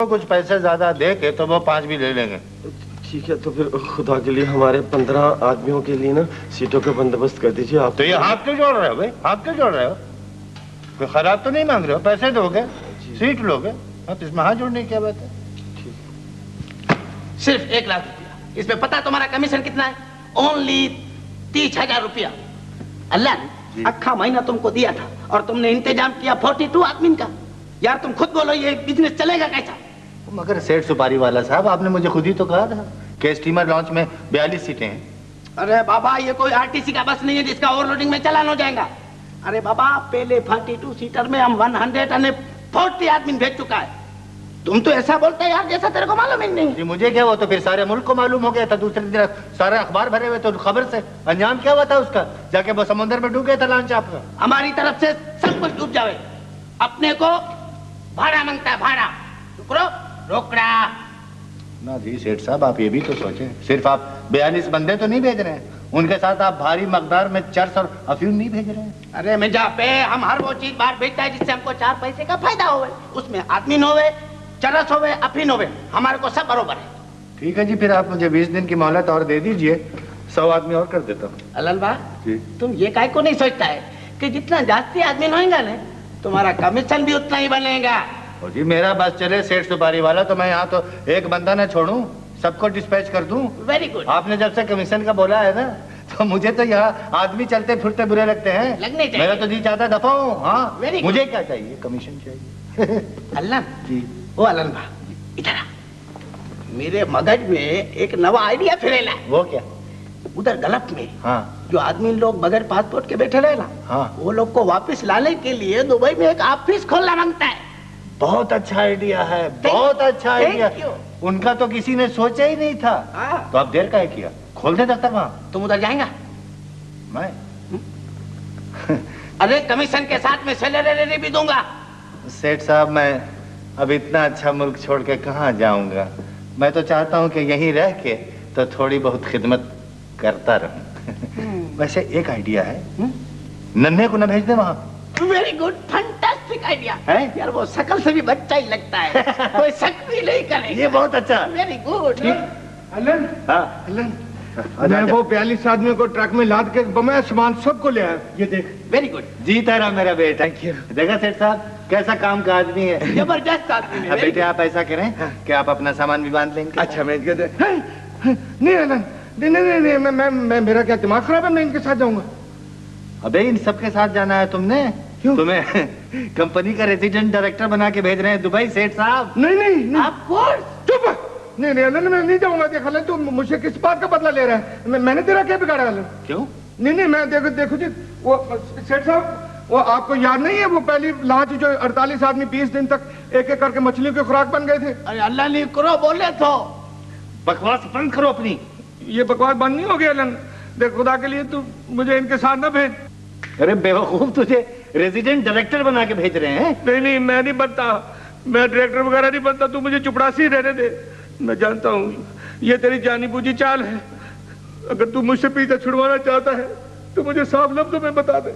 तो कुछ पैसे ज्यादा दे के तो वो 5 भी ले लेंगे। ठीक है, तो फिर खुदा के लिए हमारे 15 आदमियों के लिए ना सीटों का बंदोबस्त कर दीजिए आप। तो ये हाथ क्यों जोड़ रहे हो भाई, हाथ क्यों जोड़ रहे हो? कोई खराब तो नहीं मांग रहे हो? पैसे दोगे, सीट लोगे, अब इसमें हाथ जोड़ने की क्या बात है? सिर्फ 1 लाख रुपया। इसमें पता तुम्हारा कमीशन कितना है? ओनली 30,000 रुपया। अल्लाह ने अक्खा महीना तुमको दिया था और तुमने इंतजाम किया 42 आदमी का। यार तुम खुद बोलो, ये बिजनेस चलेगा कैसा? मगर सेठ सुपारी वाला साहब, आपने मुझे खुद ही तो कहा था कि स्टीमर लॉन्च में 42 सीटें हैं। अरे बाबा, ये कोई आरटीसी का बस नहीं है जिसका ओवरलोडिंग में चालान हो जाएगा। अरे बाबा, पहले 42 सीटर में हम 140 आदमी भेज चुका है। तुम तो ऐसा बोलते यार जैसा तेरे को मालूम ही नहीं। जी मुझे क्या, वो तो फिर सारे मुल्क को मालूम हो गया था। दूसरे दिन सारे अखबार भरे हुए तो खबर से अंजाम क्या हुआ था उसका? जाके वो समुद्र में डूब गया था लॉन्च आपका। हमारी तरफ से सब कुछ डूब जावे, अपने को भाड़ा मांगता है, भाड़ा। रोकड़ा ना जी सेठ साहब, आप ये भी तो सोचें, सिर्फ आप 42 बंदे तो नहीं भेज रहे हैं, उनके साथ आप भारी मकदार में चरस और अफीम नहीं भेज रहे हैं। अरे मिर्जा पे हम हर वो चीज बाहर भेजता है जिससे हमको 4 पैसे का फायदा होवे। उसमें आदमी न होवे, चरस होवे, अफीम होवे, हमारे को सब बरोबर है। ठीक है जी, फिर आप मुझे 20 दिन की मोहलत और दे दीजिए, 100 आदमी और कर देता हूँ। अल्लाह जी, तुम ये काय को नहीं सोचता है कि जितना जास्ती आदमी होएगा ना, तुम्हारा कमीशन भी उतना ही बनेगा। और जी मेरा बस चले सेठ सुपारी वाला, तो मैं यहाँ तो एक बंदा न छोड़ूं, सबको डिस्पैच कर दूं। Very good. आपने जब से कमीशन का बोला है ना, तो मुझे तो यहाँ आदमी चलते फिरते बुरे लगते हैं। लगने चाहिए। मेरा तो जी चाहता दफा हूँ। हाँ, Very good। मुझे क्या चाहिए? कमीशन चाहिए। अल्लाह जी, ओ अल्लाह इधर आ। मेरे मगज में एक नवा आइडिया फिरेला है। वो क्या? उधर गलत में हाँ जो आदमी लोग बगैर पासपोर्ट के बैठे रहेला, हाँ, वो लोग को वापस लाने के लिए दुबई में एक ऑफिस खोलना मांगता है। बहुत अच्छा आइडिया है, बहुत अच्छा आइडिया। उनका तो किसी ने सोचा ही नहीं था। तो आप देर काहे किया? खोल दे दफ्तर वहाँ। तुम उधर जाएगा? मैं अरे कमीशन के साथ में सैलरी भी दूंगा। सेठ साहब, मैं अब इतना अच्छा मुल्क छोड़ के कहाँ जाऊंगा? मैं तो चाहता हूँ कि यहीं रह के तो थोड़ी बहुत खिदमत करता रहूं। वैसे एक आइडिया है, नन्हे को न भेज दे वहाँ। वेरी गुड, फैंटास्टिक आइडिया है यार। वो शकल से भी बच्चा ही लगता है, कोई शक भी नहीं करेगा। ये बहुत अच्छा। Very good. अलन, हाँ, अलन, मैं वो 42 आदमियों को ट्रक में लाद के बमा सामान सबको ले आया। ये देख। Very good. जीता रहा मेरा बेटा। Thank you. देखा सेठ साहब कैसा काम का आदमी है? जबरदस्त आदमी है। बेटे आप ऐसा करें कि आप अपना सामान भी बांध लेंगे। अच्छा, मैं नहीं अलन, नहीं, मैं मेरा क्या दिमाग खराब है? मैं इनके साथ जाऊंगा। अबे इन सबके साथ जाना है तुमने? क्यों? तुम्हें कंपनी का रेजिडेंट डायरेक्टर बना के भेज रहे हैं दुबई सेठ साहब। नहीं, ऑफ कोर्स। चुप। नहीं अलन, मैं नहीं जाऊंगा। देख अलन, तू मुझे किस बात का बदला ले रहा है? मैंने तेरा क्या बिगाड़ा अलन? क्यों? नहीं, मैं देखो जी, वो सेठ साहब, वो आपको याद नहीं है वो पहली लॉन्च जो 48 आदमी 20 दिन तक एक एक करके मछलियों की खुराक बन गए थे? अरे अल्लाह नहीं करो बोले तो। बकवास बंद करो अपनी। ये बकवास बंद नहीं हो गया अलन। देख खुदा के लिए तू मुझे इनके साथ ना भेज। अरे बेवकूफ, तुझे रेजिडेंट डायरेक्टर बना के भेज रहे हैं। नहीं, मैं नहीं बनता, मैं डायरेक्टर वगैरह नहीं बनता। तू मुझे चुपड़ासी रहने दे। मैं जानता हूँ ये तेरी जानी बूझी चाल है। अगर तू मुझसे पीछा छुड़वाना चाहता है तो मुझे साफ लफ्जों में बता दे।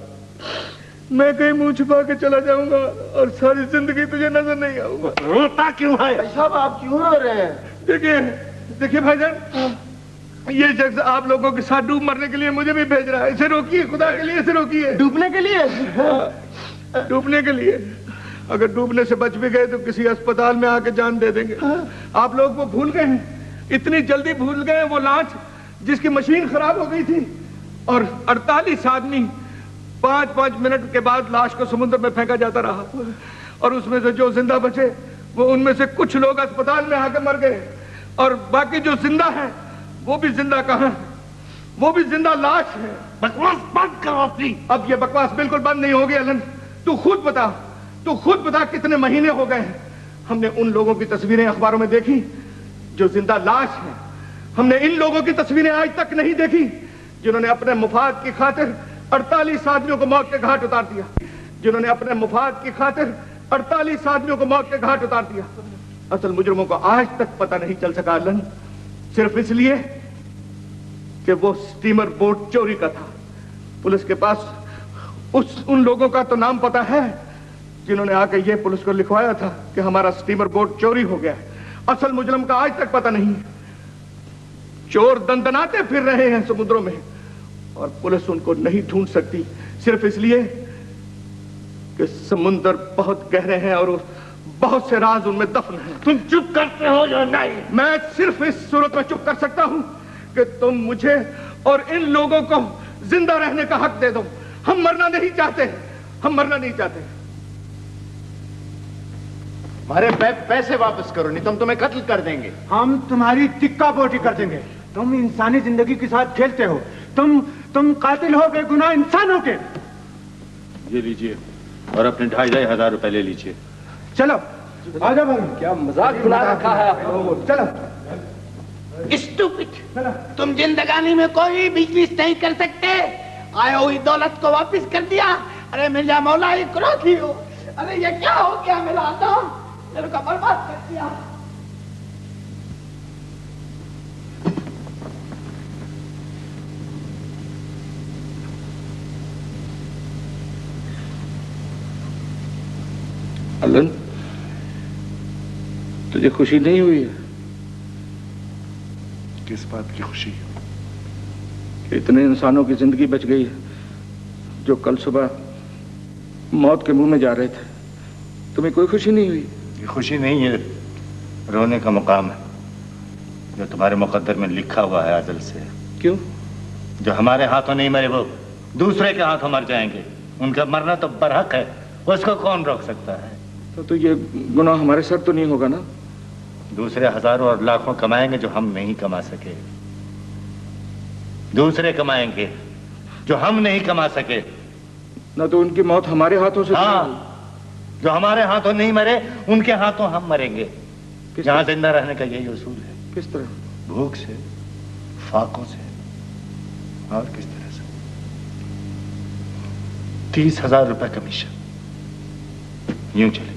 मैं कहीं मुंह छुपा के चला जाऊंगा और सारी जिंदगी तुझे नजर नहीं आऊंगा। रोता क्यों है? साहब आप क्यों रो रहे हैं? देखिए भाईजान, ये शख्स आप लोगों के साथ डूब मरने के लिए मुझे भी भेज रहा है। इसे रोकिए, खुदा के लिए इसे रोकिए। डूबने के लिए? हाँ, डूबने के लिए। अगर डूबने से बच भी गए तो किसी अस्पताल में आके जान दे देंगे। आप लोग वो भूल गए हैं, इतनी जल्दी भूल गए वो लॉन्च जिसकी मशीन खराब हो गई थी और 48 आदमी 5-5 मिनट के बाद लाश को समुद्र में फेंका जाता रहा और उसमें से जो जिंदा बचे वो उनमें से कुछ लोग अस्पताल में आके मर गए और बाकी जो जिंदा है वो भी जिंदा कहाँ है? वो भी जिंदा लाश है। बकवास बंद करो अपनी। अब ये बकवास बिल्कुल बंद नहीं होगी अलन। तू खुद बता कितने महीने हो गए हैं हमने उन लोगों की तस्वीरें अखबारों में देखी जो जिंदा लाश हैं। हमने इन लोगों की तस्वीरें आज तक नहीं देखी जिन्होंने अपने मुफाद की खातिर 48 आदमियों को मौत के घाट उतार दिया। जिन्होंने अपने मुफाद की खातिर 48 आदमियों को मौत के घाट उतार दिया। असल मुजरिमों को आज तक पता नहीं चल सका अलन, सिर्फ इसलिए कि वो स्टीमर बोट चोरी का था। पुलिस के पास उन लोगों का तो नाम पता है जिन्होंने आके ये पुलिस को लिखवाया था कि हमारा स्टीमर बोट चोरी हो गया है। असल मुजरम का आज तक पता नहीं। चोर दंदनाते फिर रहे हैं समुद्रों में और पुलिस उनको नहीं ढूंढ सकती, सिर्फ इसलिए कि समुद्र बहुत गहरे हैं और बहुत से राज उनमें दफन हैं। तुम चुप करते हो या नहीं? मैं सिर्फ इस सूरत में चुप कर सकता हूं कि तुम मुझे और इन लोगों को जिंदा रहने का हक दे दो। हम मरना नहीं चाहते, हम मरना नहीं चाहते। हमारे पैसे वापस करो, नहीं तुम तुम्हें कत्ल कर देंगे। हम तुम्हारी टिक्का बोटी कर देंगे। तुम इंसानी जिंदगी के साथ खेलते हो। तुम कातिल हो, बेगुनाह इंसान हो के। ये लीजिए और अपने 2500 रुपए ले लीजिए। चलो आजा भाई। क्या मजाक बुला रखा है आपने? चलो। स्टूपिड, तुम जिंदगानी में कोई बिजनेस नहीं कर सकते। आए हुई दौलत को वापस कर दिया। अरे मिर्जा मौला ही क्रोधी हो। अरे ये क्या हो गया मेरा आदम, मेरे को बर्बाद कर दिया। अलन, तुझे खुशी नहीं हुई है? किस बात की खुशी? कि इतने इंसानों की जिंदगी बच गई है जो कल सुबह मौत के मुंह में जा रहे थे। तुम्हें कोई खुशी नहीं हुई? ये खुशी नहीं है, रोने का मुकाम है जो तुम्हारे मुकद्दर में लिखा हुआ है अज़ल से। क्यों? जो हमारे हाथों नहीं मरे वो दूसरे के हाथों मर जाएंगे। उनका मरना तो बरहक है, उसको कौन रोक सकता है? तो ये गुनाह हमारे सर तो नहीं होगा ना? दूसरे हजारों और लाखों कमाएंगे जो हम नहीं कमा सके। दूसरे कमाएंगे जो हम नहीं कमा सके। ना तो उनकी मौत हमारे हाथों से। हाँ, जो हमारे हाथों नहीं मरे उनके हाथों हम मरेंगे। यहाँ जिंदा रहने का यही उसूल है। किस तरह? भूख से, फाकों से और किस तरह से? 30,000 रुपए कमीशन, यूं चले।